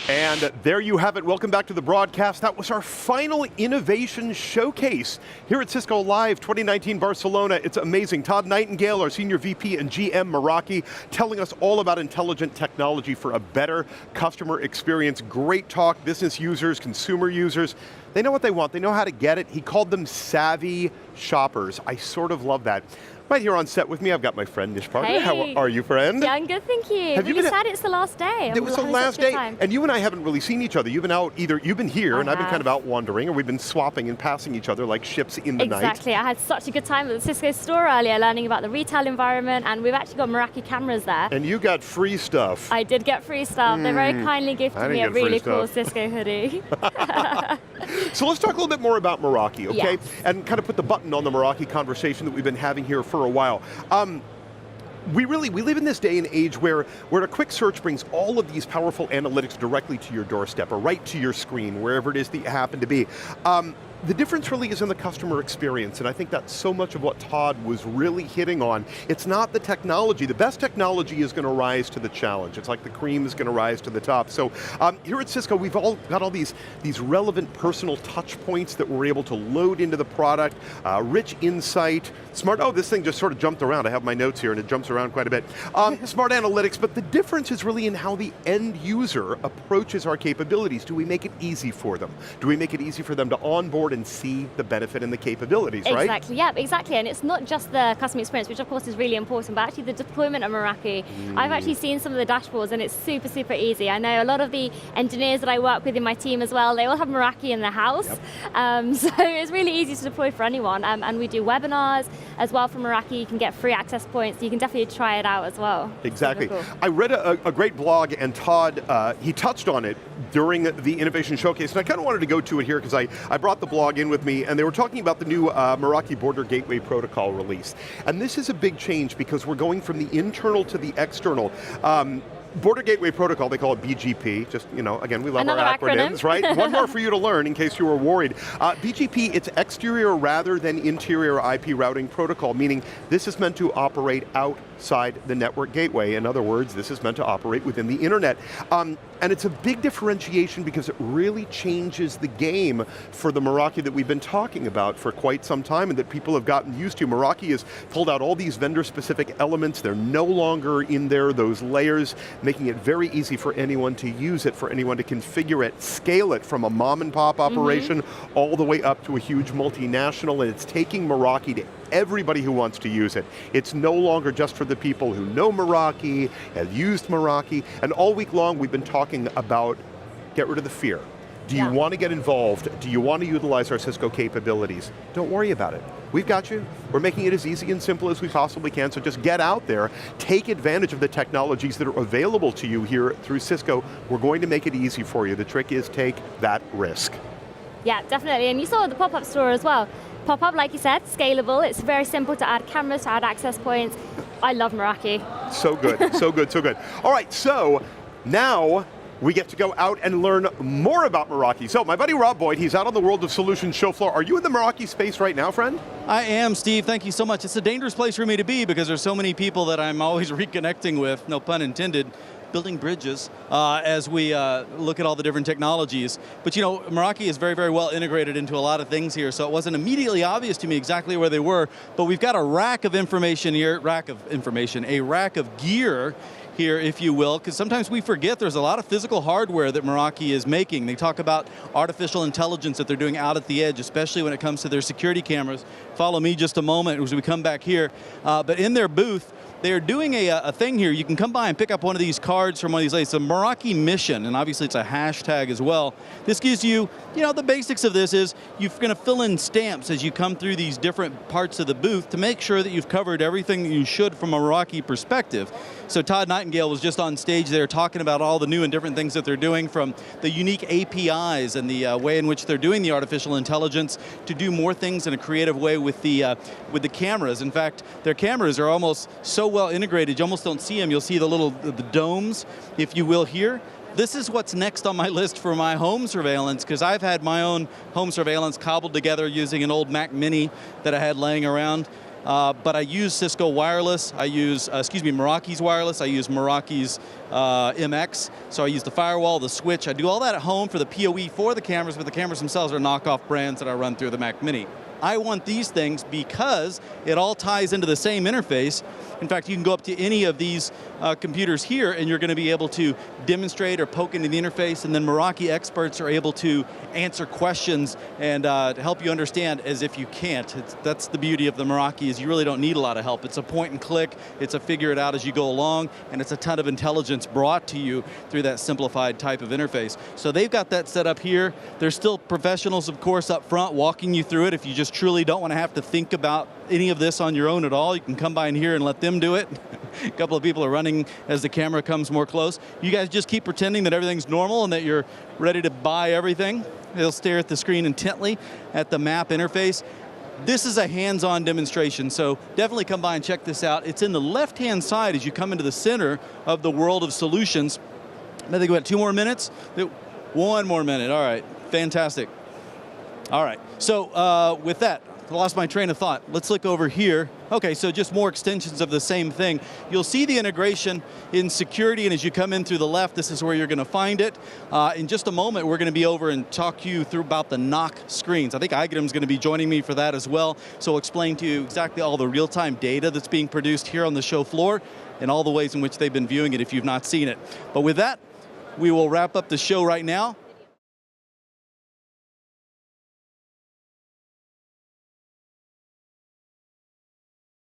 And there you have it. Welcome back to the broadcast. That was our final innovation showcase here at Cisco Live 2019 Barcelona. It's amazing. Todd Nightingale, our Senior VP and GM Meraki, telling us all about intelligent technology for a better customer experience. Great talk, business users, consumer users. They know what they want. They know how to get it. He called them savvy shoppers. I sort of love that. Right here on set with me, I've got my friend Nish Parker. Hey. How are you, friend? Yeah, I'm good, thank you. Have you been sad it's the last day. It was the last day, and you and I haven't really seen each other. You've been out, you've been here, and I've been kind of out wandering, or we've been swapping and passing each other like ships in the night. Exactly, I had such a good time at the Cisco store earlier, learning about the retail environment, and we've actually got Meraki cameras there. And you got free stuff. I did get free stuff. They very kindly gifted me a really cool Cisco hoodie. So let's talk a little bit more about Meraki, okay? Yes. And kind of put the button on the Meraki conversation that we've been having here for a while. We live in this day and age where a quick search brings all of these powerful analytics directly to your doorstep or right to your screen, wherever it is that you happen to be. The difference really is in the customer experience, and I think that's so much of what Todd was really hitting on. It's not the technology. The best technology is going to rise to the challenge. It's like the cream is going to rise to the top. So here at Cisco, we've all got all these relevant personal touch points that we're able to load into the product, rich insight, smart, oh, this thing just sort of jumped around. I have my notes here and it jumps around quite a bit. Smart analytics, but the difference is really in how the end user approaches our capabilities. Do we make it easy for them? Do we make it easy for them to onboard and see the benefit and the capabilities, right? Exactly, yeah, exactly. And it's not just the customer experience, which of course is really important, but actually the deployment of Meraki. I've actually seen some of the dashboards and it's super, super easy. I know a lot of the engineers that I work with in my team as well, they all have Meraki in their house. Yep. So it's really easy to deploy for anyone. And we do webinars as well for Meraki. You can get free access points. You can definitely try it out as well. Exactly. Cool. I read a great blog, and Todd, he touched on it during the Innovation Showcase, and I kind of wanted to go to it here because I brought the blog in with me, and they were talking about the new Meraki Border Gateway Protocol release. And this is a big change because we're going from the internal to the external. Border Gateway Protocol, they call it BGP, just, you know, again, we love Another our acronyms, acronym. right? One more for you to learn in case you were worried. BGP, it's exterior rather than interior IP routing protocol, meaning this is meant to operate outside the network gateway. In other words, this is meant to operate within the internet. And it's a big differentiation because it really changes the game for the Meraki that we've been talking about for quite some time and that people have gotten used to. Meraki has pulled out all these vendor-specific elements. They're no longer in there, those layers, making it very easy for anyone to use it, for anyone to configure it, scale it from a mom and pop operation all the way up to a huge multinational, and it's taking Meraki to everybody who wants to use it. It's no longer just for the people who know Meraki, have used Meraki, and all week long we've been talking about get rid of the fear. Do you want to get involved? Do you want to utilize our Cisco capabilities? Don't worry about it. We've got you. We're making it as easy and simple as we possibly can, so just get out there, take advantage of the technologies that are available to you here through Cisco. We're going to make it easy for you. The trick is take that risk. Yeah, definitely, and you saw the pop-up store as well. Pop-up, like you said, scalable. It's very simple to add cameras, to add access points. I love Meraki. So good, so good, so good. All right, so now we get to go out and learn more about Meraki. So my buddy Rob Boyd, he's out on the World of Solutions show floor. Are you in the Meraki space right now, friend? I am, Steve. Thank you so much. It's a dangerous place for me to be because there's so many people that I'm always reconnecting with, no pun intended, building bridges as we look at all the different technologies. But you know, Meraki is very, very well integrated into a lot of things here, so it wasn't immediately obvious to me exactly where they were, but we've got a rack of information here, a rack of gear here, if you will, because sometimes we forget there's a lot of physical hardware that Meraki is making. They talk about artificial intelligence that they're doing out at the edge, especially when it comes to their security cameras. Follow me just a moment as we come back here. But in their booth, they're doing a thing here. You can come by and pick up one of these cards from one of these places. It's a Meraki mission, and obviously it's a hashtag as well. This gives you, the basics of this is you're going to fill in stamps as you come through these different parts of the booth to make sure that you've covered everything that you should from a Meraki perspective. So Todd Nightingale was just on stage there talking about all the new and different things that they're doing, from the unique APIs and the way in which they're doing the artificial intelligence to do more things in a creative way with the cameras. In fact, their cameras are almost so well integrated, you almost don't see them. You'll see the domes, if you will, here. This is what's next on my list for my home surveillance, because I've had my own home surveillance cobbled together using an old Mac Mini that I had laying around. but I use Cisco wireless. I use, Meraki's wireless. I use Meraki's MX. So I use the firewall, the switch. I do all that at home for the PoE for the cameras, but the cameras themselves are knockoff brands that I run through the Mac Mini. I want these things because it all ties into the same interface. In fact, you can go up to any of these computers here and you're going to be able to demonstrate or poke into the interface, and then Meraki experts are able to answer questions and to help you understand as if you can't. That's the beauty of the Meraki, is you really don't need a lot of help. It's a point and click, it's a figure it out as you go along, and it's a ton of intelligence brought to you through that simplified type of interface. So they've got that set up here. There's still professionals, of course, up front walking you through it. If you just truly don't want to have to think about any of this on your own at all, you can come by in here and let them do it. A couple of people are running as the camera comes more close. You guys just keep pretending that everything's normal and that you're ready to buy everything. They'll stare at the screen intently at the map interface. This is a hands-on demonstration, so definitely come by and check this out. It's in the left-hand side as you come into the center of the world of solutions. I think we got 2 more minutes. 1 more minute, all right, fantastic. All right, so with that, I lost my train of thought. Let's look over here. Okay, so just more extensions of the same thing. You'll see the integration in security, and as you come in through the left, this is where you're going to find it. In just a moment, we're going to be over and talk you through about the NOC screens. I think Igadam's going to be joining me for that as well, so we'll explain to you exactly all the real-time data that's being produced here on the show floor and all the ways in which they've been viewing it if you've not seen it. But with that, we will wrap up the show right now.